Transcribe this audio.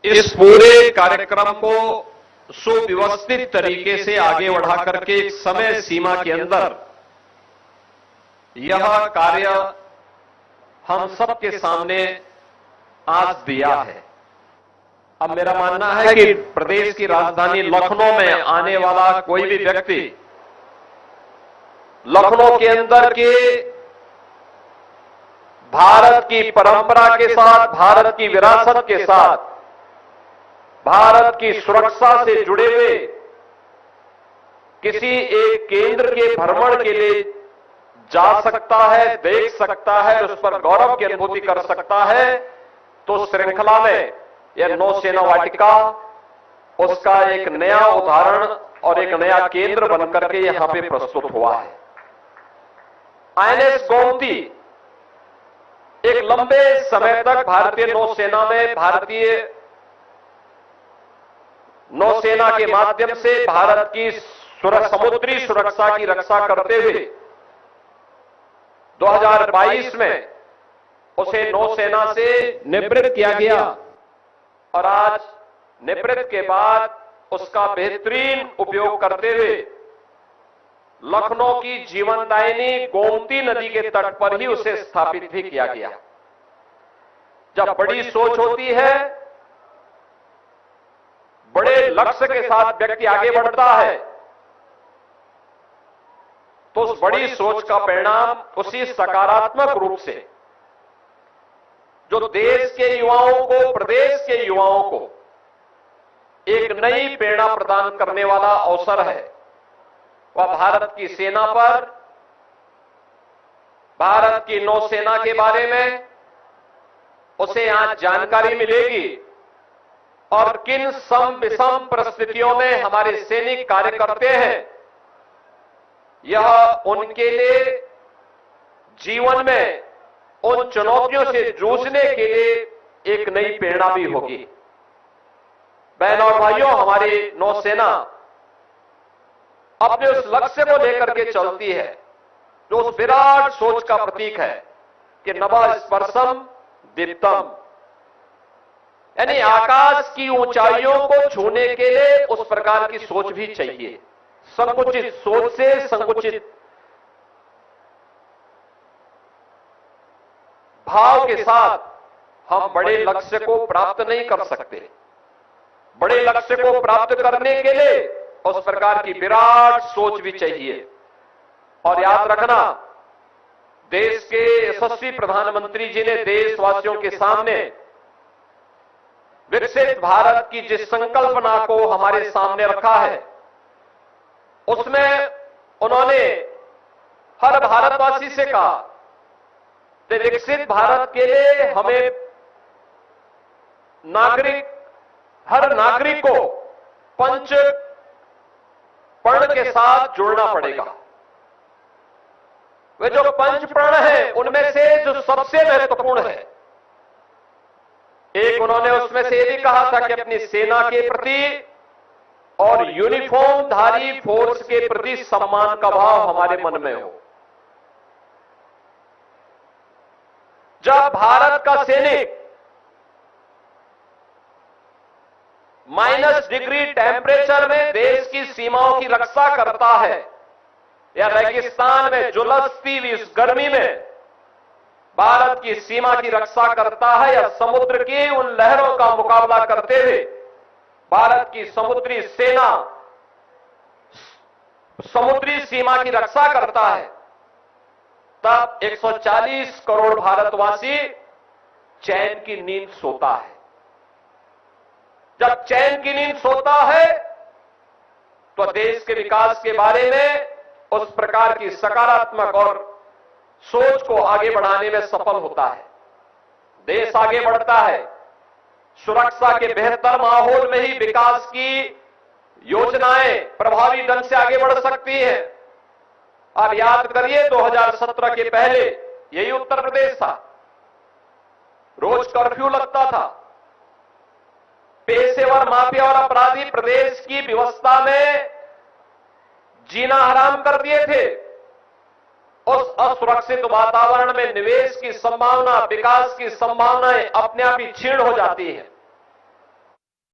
इस पूरे कार्यक्रम को सुव्यवस्थित तरीके से आगे बढ़ा करके एक समय सीमा के अंदर यह कार्य हम सबके सामने आज दिया है। अब मेरा मानना है कि प्रदेश की राजधानी लखनऊ में आने वाला कोई भी व्यक्ति लखनऊ के अंदर के भारत की परंपरा के साथ, भारत की विरासत के साथ, भारत की सुरक्षा से जुड़े हुए किसी एक केंद्र के भ्रमण के लिए जा सकता है, देख सकता है, उस पर गौरव की अनुभूति कर सकता है। तो श्रृंखला में यह नौसेना वाटिका उसका एक नया उदाहरण और एक नया केंद्र बनकर के यहां पे प्रस्तुत हुआ है। आईएनएस गोमती एक लंबे समय तक भारतीय नौसेना में, भारतीय नौसेना के माध्यम से भारत की समुद्री सुरक्षा की रक्षा करते हुए 2022 में उसे नौसेना से निवृत्त किया गया और आज निवृत्त के बाद उसका बेहतरीन उपयोग करते हुए लखनऊ की जीवनदायिनी गोमती नदी के तट पर ही उसे स्थापित भी किया गया। जब बड़ी सोच होती है, बड़े लक्ष्य के साथ व्यक्ति आगे बढ़ता है, तो उस बड़ी सोच का परिणाम उसी सकारात्मक रूप से जो देश के युवाओं को, प्रदेश के युवाओं को एक नई प्रेरणा प्रदान करने वाला अवसर है, वह भारत की सेना पर, भारत की नौसेना के बारे में उसे आज जानकारी मिलेगी और किन सम विषम परिस्थितियों में हमारे सैनिक कार्य करते हैं। यह उनके लिए जीवन में उन चुनौतियों से जूझने के लिए एक नई प्रेरणा भी होगी। बहनों और भाइयों, हमारी नौसेना अपने उस लक्ष्य को लेकर के चलती है जो उस विराट सोच का प्रतीक है कि नभः स्पर्शम दीप्तम, यानी आकाश की ऊंचाइयों को छूने के लिए उस प्रकार की सोच भी चाहिए। संकुचित सोच से संकुचित भाव के साथ हम बड़े लक्ष्य को प्राप्त नहीं कर सकते। बड़े लक्ष्य को प्राप्त करने के लिए उस प्रकार की विराट सोच भी चाहिए। और याद रखना, देश के यशस्वी प्रधानमंत्री जी ने देशवासियों के सामने विकसित भारत की जिस संकल्पना को हमारे सामने रखा है, उसमें उन्होंने हर भारतवासी से कहा कि विकसित भारत के लिए हमें हर नागरिक को पंच प्रण के साथ जुड़ना पड़ेगा। वे जो पंच प्रण है उनमें से जो सबसे महत्वपूर्ण है, एक उन्होंने उसमें से ये भी कहा था कि अपनी सेना के प्रति और यूनिफॉर्म धारी फोर्स के प्रति सम्मान का भाव हमारे मन में हो। जब भारत का सैनिक -डिग्री टेम्परेचर में देश की सीमाओं की रक्षा करता है, या रेगिस्तान में झुलसती हुई इस गर्मी में भारत की सीमा की रक्षा करता है, या समुद्र की उन लहरों का मुकाबला करते हुए भारत की समुद्री सेना समुद्री सीमा की रक्षा करता है, तब 140 करोड़ भारतवासी चैन की नींद सोता है। जब चैन की नींद सोता है तो देश के विकास के बारे में उस प्रकार की सकारात्मक और सोच को आगे बढ़ाने में सफल होता है। देश आगे बढ़ता है। सुरक्षा के बेहतर माहौल में ही विकास की योजनाएं प्रभावी ढंग से आगे बढ़ सकती हैं। आप याद करिए, 2017 के पहले यही उत्तर प्रदेश था, रोज कर्फ्यू लगता था, पेशेवर माफिया और अपराधी प्रदेश की व्यवस्था में जीना हराम कर दिए थे। उस असुरक्षित वातावरण में निवेश की संभावना, विकास की संभावनाएं अपने आप ही क्षीण हो जाती है।